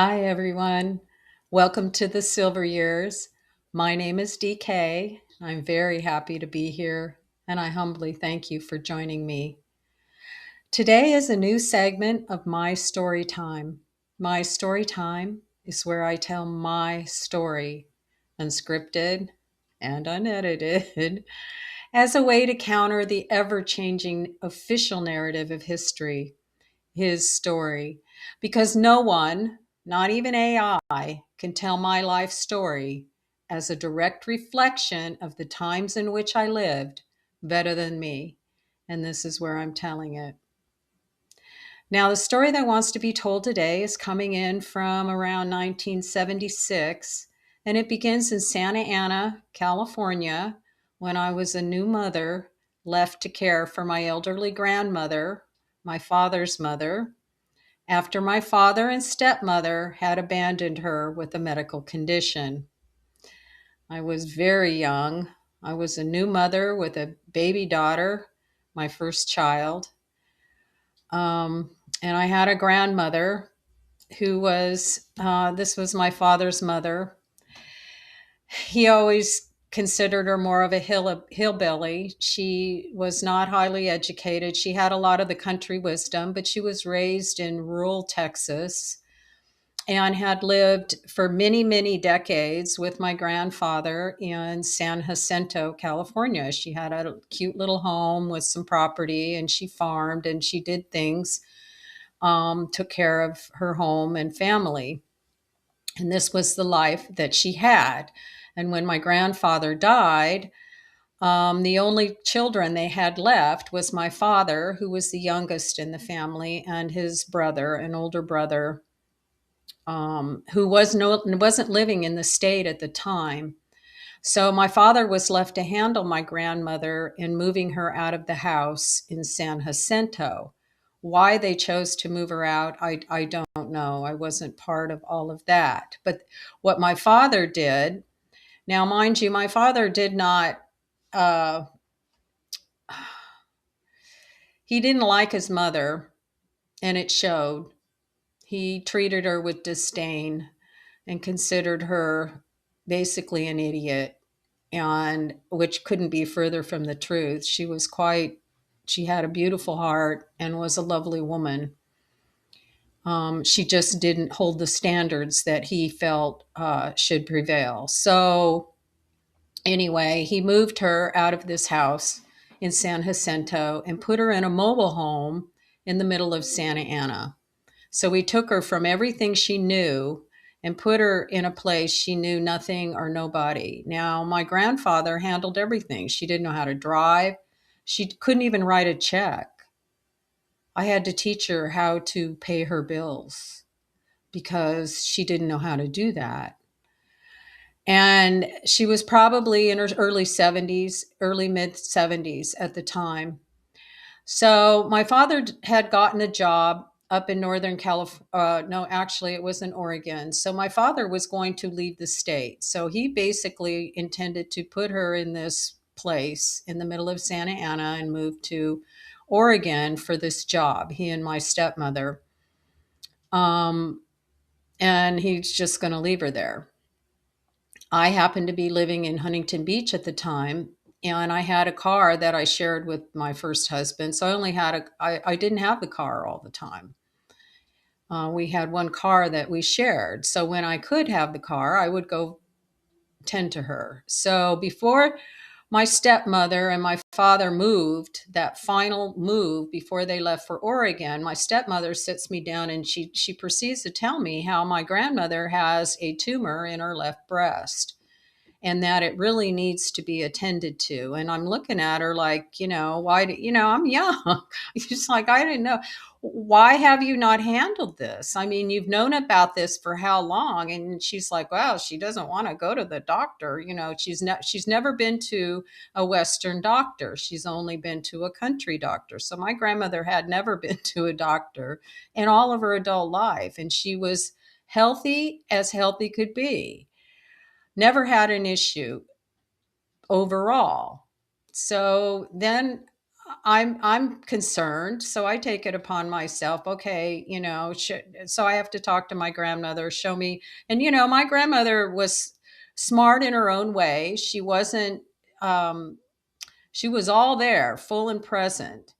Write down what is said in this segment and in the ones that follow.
Hi, everyone. Welcome to the Silver Years. My name is DK. I'm very happy to be here, and I humbly thank you for joining me. Today is a new segment of My Story Time. My Story Time is where I tell my story, unscripted and unedited, as a way to counter the ever changing official narrative of history, his story, because no one, not even AI, can tell my life story as a direct reflection of the times in which I lived better than me. And this is where I'm telling it. Now, the story that wants to be told today is coming in from around 1976, and it begins in Santa Ana, California, when I was a new mother left to care for my elderly grandmother, my father's mother, after my father and stepmother had abandoned her with a medical condition. I was very young. I was a new mother with a baby daughter, my first child. And I had a grandmother who this was my father's mother. He always considered her more of a hillbilly. She was not highly educated. She had a lot of the country wisdom, but she was raised in rural Texas and had lived for many, many decades with my grandfather in San Jacinto, California. She had a cute little home with some property, and she farmed and she did things, took care of her home and family. And this was the life that she had. And when my grandfather died, the only children they had left was my father, who was the youngest in the family, and his brother, an older brother, who wasn't living in the state at the time. So my father was left to handle my grandmother in moving her out of the house in San Jacinto. Why they chose to move her out, I don't know. I wasn't part of all of that. But what my father did, now, mind you, my father did not, uh, he didn't like his mother, and it showed. He treated her with disdain and considered her basically an idiot, and which couldn't be further from the truth. She had a beautiful heart and was a lovely woman. She just didn't hold the standards that he felt should prevail. So anyway, he moved her out of this house in San Jacinto and put her in a mobile home in the middle of Santa Ana. So we took her from everything she knew and put her in a place she knew nothing or nobody. Now, my grandfather handled everything. She didn't know how to drive. She couldn't even write a check. I had to teach her how to pay her bills because she didn't know how to do that. And she was probably in her early 70s, early mid 70s at the time. So my father had gotten a job up in Northern California. No, actually, it was in Oregon. So my father was going to leave the state. So he basically intended to put her in this place in the middle of Santa Ana and move to Oregon for this job, he and my stepmother. Um, and he's just going to leave her there. I happened to be living in Huntington Beach at the time, and I had a car that I shared with my first husband. So I didn't have the car all the time. We had one car that we shared. So when I could have the car, I would go tend to her. So before my stepmother and my father moved, that final move before they left for Oregon, my stepmother sits me down and she proceeds to tell me how my grandmother has a tumor in her left breast and that it really needs to be attended to. And I'm looking at her like, why do, I'm young. It's like, I didn't know. Why have you not handled this? I mean, you've known about this for how long? And she's like, well, she doesn't want to go to the doctor. She's never been to a Western doctor. She's only been to a country doctor. So my grandmother had never been to a doctor in all of her adult life. And she was healthy as healthy could be, never had an issue overall. So then I'm concerned, so I take it upon myself. Okay, so I have to talk to my grandmother, show me. And my grandmother was smart in her own way. Um, she was all there, full and present.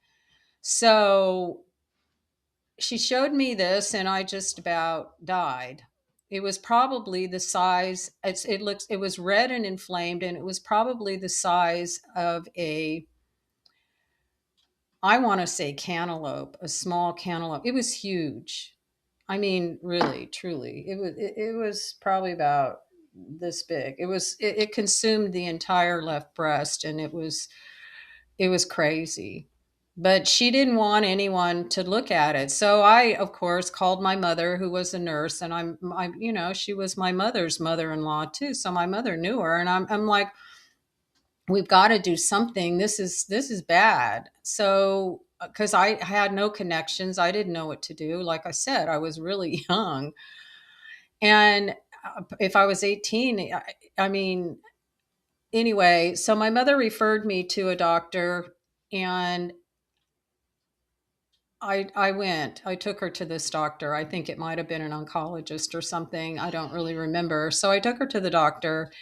So she showed me this, and I just about died. It was probably the size. It was red and inflamed, and it was probably the size of a, I want to say cantaloupe, a small cantaloupe. It was huge. I mean, really, truly, it was probably about this big. It consumed the entire left breast, and it was crazy. But she didn't want anyone to look at it, so I, of course, called my mother, who was a nurse, and she was my mother's mother-in-law too, so my mother knew her, and I'm like, we've got to do something. This is bad. So because I had no connections, I didn't know what to do. Like I said, I was really young, and if I was 18, I mean, anyway. So my mother referred me to a doctor, and I went. I took her to this doctor. I think it might have been an oncologist or something. I don't really remember. So I took her to the doctor,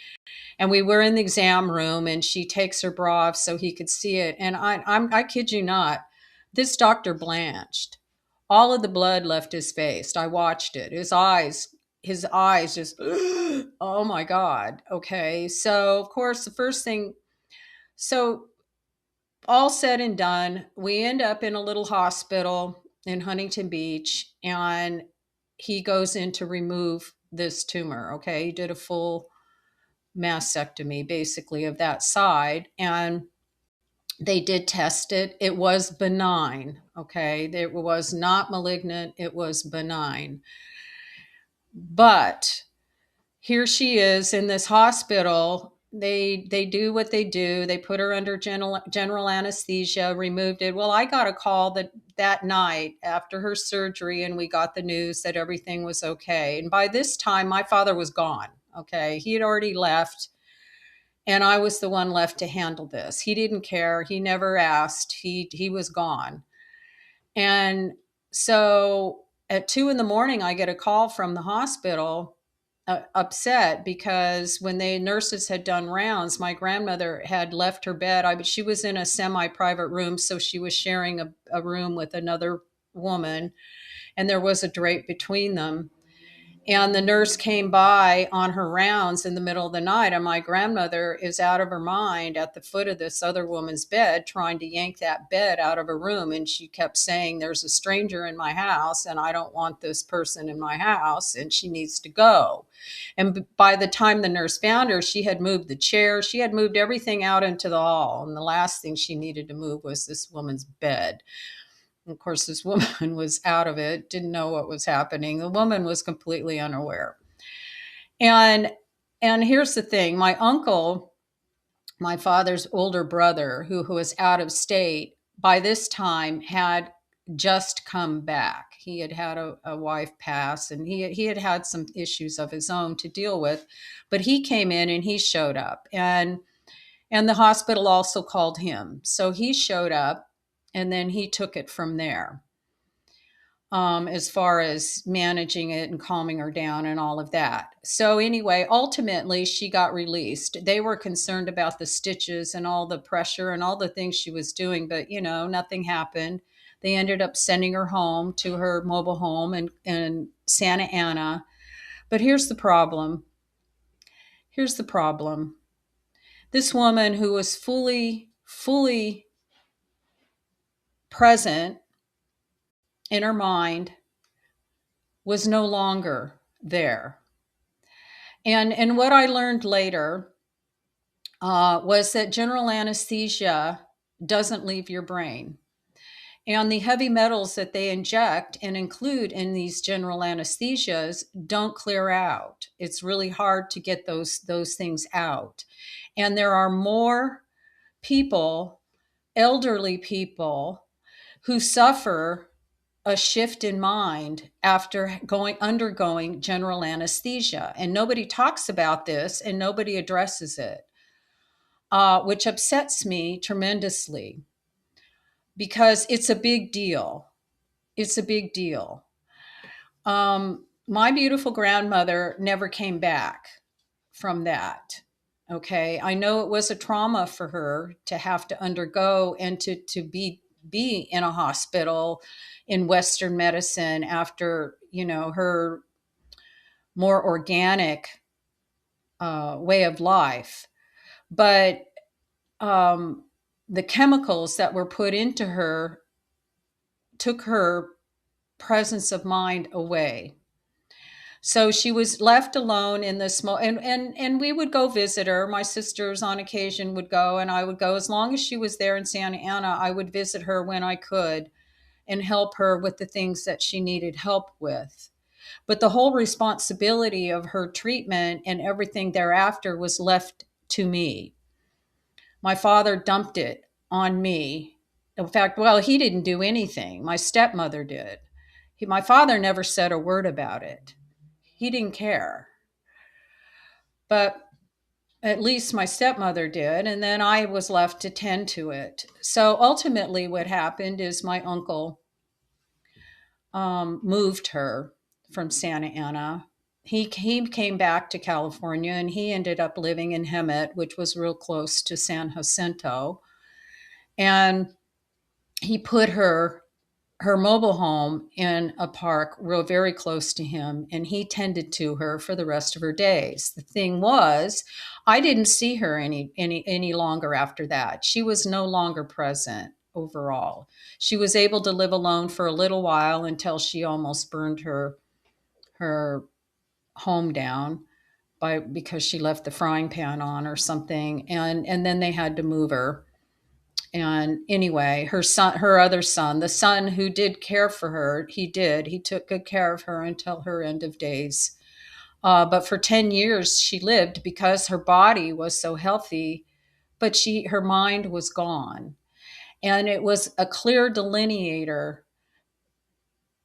and we were in the exam room, and she takes her bra off so he could see it. And I kid you not, this doctor blanched. All of the blood left his face. I watched it. His eyes just, oh my God. Okay. So of course the first thing, so all said and done, we end up in a little hospital in Huntington Beach, and he goes in to remove this tumor. Okay. He did a full mastectomy basically of that side, and they did test it. It was benign. Okay, it was not malignant, it was benign. But here she is in this hospital. They do what they do. They put her under general anesthesia, removed it. Well, I got a call that night after her surgery, and we got the news that everything was okay. And by this time my father was gone. Okay, he had already left, and I was the one left to handle this. He didn't care. He never asked. He was gone. And so at 2 in the morning, I get a call from the hospital, upset because when the nurses had done rounds, my grandmother had left her bed. She was in a semi-private room, so she was sharing a room with another woman, and there was a drape between them. And the nurse came by on her rounds in the middle of the night, and my grandmother is out of her mind at the foot of this other woman's bed, trying to yank that bed out of her room. And she kept saying, "There's a stranger in my house, and I don't want this person in my house, and she needs to go." And by the time the nurse found her, she had moved the chair, she had moved everything out into the hall. And the last thing she needed to move was this woman's bed. Of course, this woman was out of it, didn't know what was happening. The woman was completely unaware. And and here's the thing, my uncle, my father's older brother, who was out of state, by this time had just come back. He had had a wife pass, and he had had some issues of his own to deal with, but he came in and he showed up, and the hospital also called him. So he showed up, and then he took it from there, as far as managing it and calming her down and all of that. So, anyway, ultimately, she got released. They were concerned about the stitches and all the pressure and all the things she was doing, but nothing happened. They ended up sending her home to her mobile home in Santa Ana. But here's the problem. Here's the problem. This woman, who was fully present in her mind, was no longer there. And what I learned later, was that general anesthesia doesn't leave your brain. And the heavy metals that they inject and include in these general anesthesias don't clear out. It's really hard to get those things out. And there are more people, elderly people, who suffer a shift in mind after undergoing general anesthesia. And nobody talks about this, and nobody addresses it, which upsets me tremendously. because it's a big deal. It's a big deal. My beautiful grandmother never came back from that. Okay. I know it was a trauma for her to have to undergo and to be in a hospital in Western medicine after, her more organic way of life. But um, the chemicals that were put into her took her presence of mind away. So she was left alone in this small, and we would go visit her. My sisters on occasion would go, and I would go. As long as she was there in Santa Ana, I would visit her when I could and help her with the things that she needed help with. But the whole responsibility of her treatment and everything thereafter was left to me. My father dumped it on me. In fact, well, he didn't do anything. My stepmother did. My father never said a word about it. He didn't care. But at least my stepmother did. And then I was left to tend to it. So ultimately, what happened is my uncle moved her from Santa Ana. He came back to California and he ended up living in Hemet, which was real close to San Jacinto. And he put her mobile home in a park real very close to him, and he tended to her for the rest of her days. The thing was, I didn't see her any longer after that. She was no longer present overall. She was able to live alone for a little while until she almost burned her home down because she left the frying pan on or something, and then they had to move her. And anyway, her other son, the son who did care for her, he took good care of her until her end of days. But for 10 years she lived because her body was so healthy, but her mind was gone. And it was a clear delineator,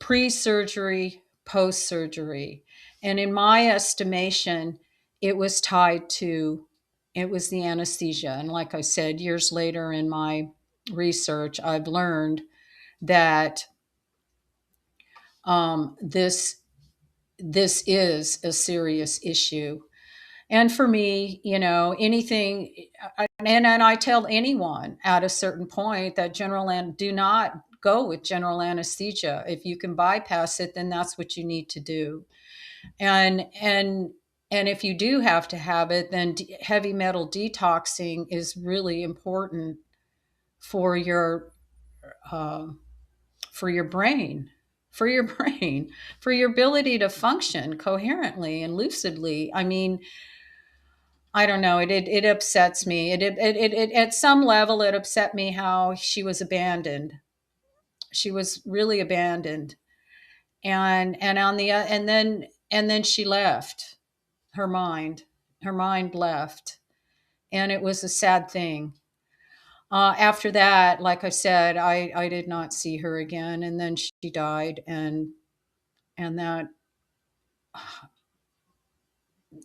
pre-surgery, post-surgery. And in my estimation, it was tied to, it was the anesthesia. And like I said, years later in my research, I've learned that this is a serious issue. And for me, anything, and I tell anyone at a certain point that do not go with general anesthesia. If you can bypass it, then that's what you need to do. And if you do have to have it, then heavy metal detoxing is really important for your uh, for your brain, for your brain, for your ability to function coherently and lucidly. I mean, I don't know. It upsets me. It at some level it upset me how she was abandoned. She was really abandoned, and on the and then she left. Her mind, her mind left, and it was a sad thing. After that, like I said, I did not see her again, and then she died, and that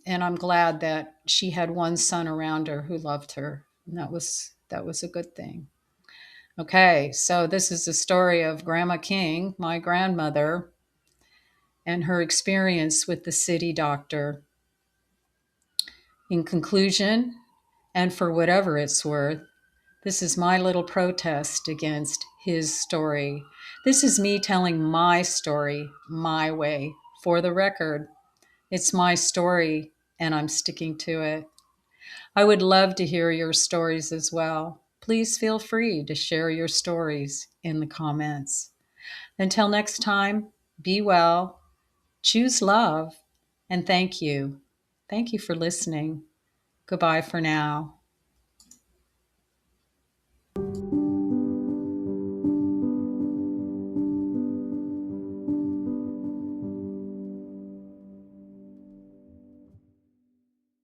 and I'm glad that she had one son around her who loved her, and that was a good thing. Okay, so this is the story of Grandma King, my grandmother, and her experience with the city doctor. In conclusion, and for whatever it's worth, this is my little protest against his story. This is me telling my story my way. For the record, it's my story and I'm sticking to it. I would love to hear your stories as well. Please feel free to share your stories in the comments. Until next time, be well, choose love, and thank you. Thank you for listening. Goodbye for now.